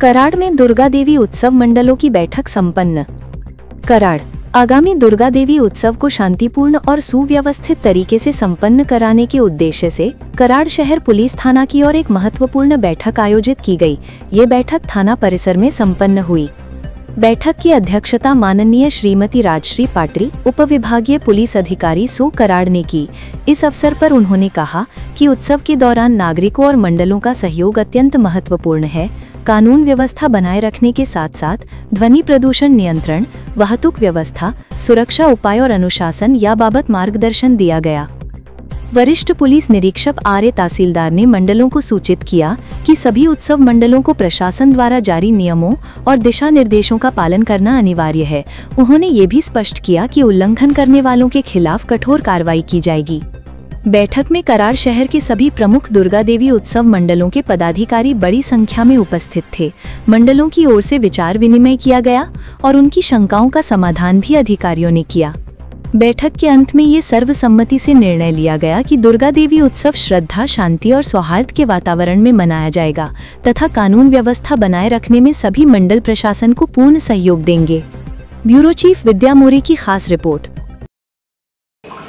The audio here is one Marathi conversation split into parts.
कराड़ में दुर्गा देवी उत्सव मंडलों की बैठक संपन्न। कराड़ आगामी दुर्गा देवी उत्सव को शांतिपूर्ण और सुव्यवस्थित तरीके से संपन्न कराने के उद्देश्य से कराड़ शहर पुलिस थाना की ओर एक महत्वपूर्ण बैठक आयोजित की गई। ये बैठक थाना परिसर में संपन्न हुई। बैठक की अध्यक्षता माननीय श्रीमती राजश्री पाटरी, उपविभागीय पुलिस अधिकारी सो कराड़ ने की। इस अवसर पर उन्होंने कहा कि उत्सव के दौरान नागरिकों और मंडलों का सहयोग अत्यंत महत्वपूर्ण है। कानून व्यवस्था बनाए रखने के साथ साथ ध्वनि प्रदूषण नियंत्रण, वाहतूक व्यवस्था, सुरक्षा उपाय और अनुशासन या बाबत मार्गदर्शन दिया गया। वरिष्ठ पुलिस निरीक्षक आर्य तहसीलदार ने मंडलों को सूचित किया कि सभी उत्सव मंडलों को प्रशासन द्वारा जारी नियमों और दिशा निर्देशों का पालन करना अनिवार्य है। उन्होंने ये भी स्पष्ट किया कि उल्लंघन करने वालों के खिलाफ कठोर कार्रवाई की जाएगी। बैठक में कराड़ शहर के सभी प्रमुख दुर्गा देवी उत्सव मंडलों के पदाधिकारी बड़ी संख्या में उपस्थित थे। मंडलों की ओर से विचार विनिमय किया गया और उनकी शंकाओं का समाधान भी अधिकारियों ने किया। बैठक के अंत में ये सर्वसम्मति से निर्णय लिया गया कि दुर्गा देवी उत्सव श्रद्धा, शांति और सौहार्द के वातावरण में मनाया जाएगा तथा कानून व्यवस्था बनाए रखने में सभी मंडल प्रशासन को पूर्ण सहयोग देंगे। ब्यूरो चीफ विद्या मोरे की खास रिपोर्ट।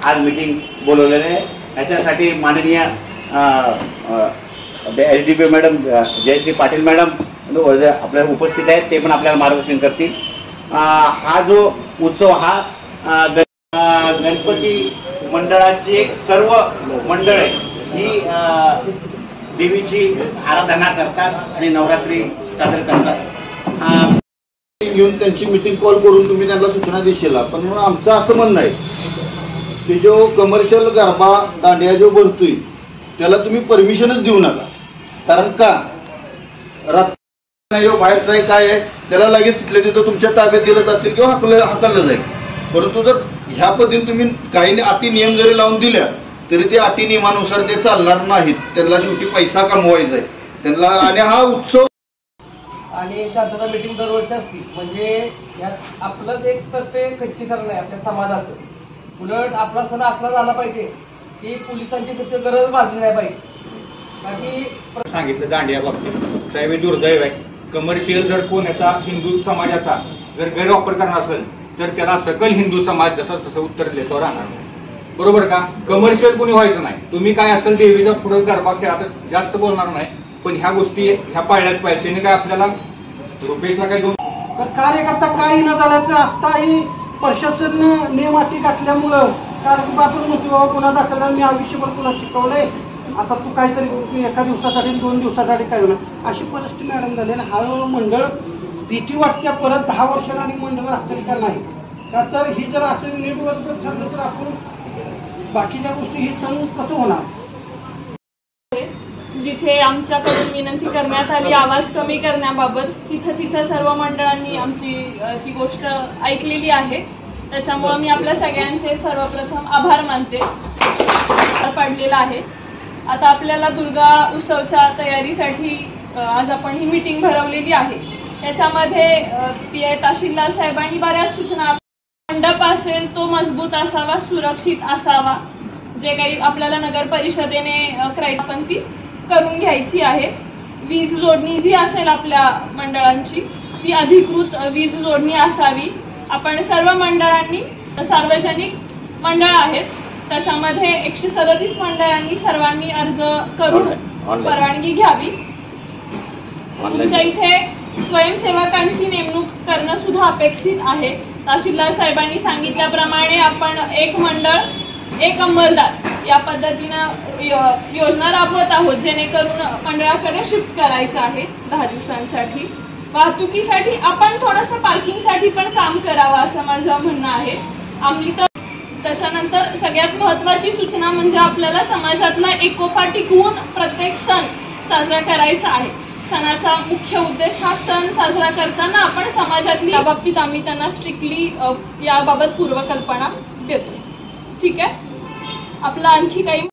आज मीटिंग बोलवलेले आहे, याच्यासाठी माननीय SDP madam Jayashree Patil madam आपल्या उपस्थित आहेत, ते पण आपल्याला मार्गदर्शन करतील। हा जो उत्सव हा गणपती मंडळाची एक सर्व मंडळ ही देवीची आराधना करतात आणि नवरात्री साजरी करतात। घेऊन त्यांची मीटिंग कॉल करून तुम्ही त्यांना सूचना देशील, पण आमचं असं म्हणणं आहे की जो कमर्शियल गरबा दांडिया जो भरतोय त्याला तुम्ही परमिशनच देऊ नका। कारण का रात्री बाहेरचा आहे काय आहे त्याला लगेच तिथल्या तिथं तुमच्या ताब्यात दिलं जातील किंवा हाकललं जाईल। परंतु जर ह्या पद्धतीने तुम्ही काही अटी नियम जरी लावून दिल्या तरी ते अटी नियमानुसार ते चालणार नाहीत। त्यांना शेवटी पैसा कमवायचा आहे त्यांना। आणि हा उत्सव आणि शांतता मीटिंग दरवर्षी असते, म्हणजे यात आपलं एक तर्फे खच्चीकरण आहे आपल्या समाजाचं। उलट आपला सण असला झाला पाहिजे की पोलिसांची फक्त गरज भासली नाही पाहिजे। बाकी सांगितलं दांडिया बाबतीत साहेब दुर्दैव आहे, कमर्शियल जर कोणाचा हिंदू समाजाचा जर गैरवापर करणार असेल तर त्याला सकल हिंदू समाज जसं तसं उत्तर दिल्यावर राहणार नाही। बरोबर का? कमर्शियल कोणी व्हायचं नाही। तुम्ही काय असेल देवीचा पुढे गरबा खेळा जास्त बोलणार नाही, पण ह्या गोष्टी ह्या पाळल्याच पाहिजे। त्याने काय आपल्याला रुपयेला काय दोन कार्यकर्ता काही न झाल्याचं आत्ताही प्रशासन नियम अटी घातल्यामुळं कारण आपण म्हणतो बाबा गुन्हा दाखल मी आयुष्यभर तुला शिकवलंय, आता तू काहीतरी एका दिवसासाठी 2 दिवसासाठी काय होणार अशी परिस्थिती मॅडम झाली। आणि हा मंडळ भीती वाटते परत 10 वर्षांनी मंडळ असतील का नाही का, तर ही जर असं नीटवर जर ठरलं तर आपण बाकीच्या गोष्टी ही सण कसं होणार। जिथे आमच्याकडून विनंती करण्यात आली आवाज कमी करण्याबाबत तिथं सर्व मंडळांनी आमची ती गोष्ट ऐकलेली आहे। त्याच्यामुळे मी आपल्या सगळ्यांचे सर्वप्रथम आभार मानते पडलेला आहे। आता आपल्याला दुर्गा उत्सवच्या तयारीसाठी आज आपण ही मीटिंग भरवलेली आहे। त्याच्यामध्ये पीआय तहसीलदार साहेबांनी बऱ्याच सूचना, मंडप असेल तो मजबूत असावा, सुरक्षित असावा, जे काही आपल्याला नगर परिषदेने आपण ती करून घ्यायची आहे। वीज जोडणी जी असेल आपल्या मंडळांची ती अधिकृत वीज जोडणी असावी। आपण सर्व मंडळांनी सार्वजनिक मंडळ आहेत त्याच्यामध्ये 137 मंडळांनी सर्वांनी अर्ज करून परवानगी घ्यावी। तुमच्या इथे स्वयंसेवकांची नेमणूक करणं सुद्धा अपेक्षित आहे। तहसीलदार साहेबांनी सांगितल्याप्रमाणे आपण एक मंडळ एक अंमलदार या पद्धतीनं योजना राबवत आहोत, जेणेकरून मंडळाकडे शिफ्ट करायचं आहे 10 दिवसांसाठी। वाहतुकीसाठी आपण थोडंसं पार्किंगसाठी पण काम करावं असं माझं म्हणणं आहे। त्याच्यानंतर सगळ्यात महत्त्वाची सूचना म्हणजे आपल्याला समाजातला एकोपा टिकवून प्रत्येक सण साजरा करायचा आहे। सणाचा मुख्य उद्देश हा सण साजरा करताना आपण समाजातली याबाबतीत आम्ही त्यांना स्ट्रिक्टली याबाबत पूर्वकल्पना देतो। ठीक आहे, आपला आणखी काही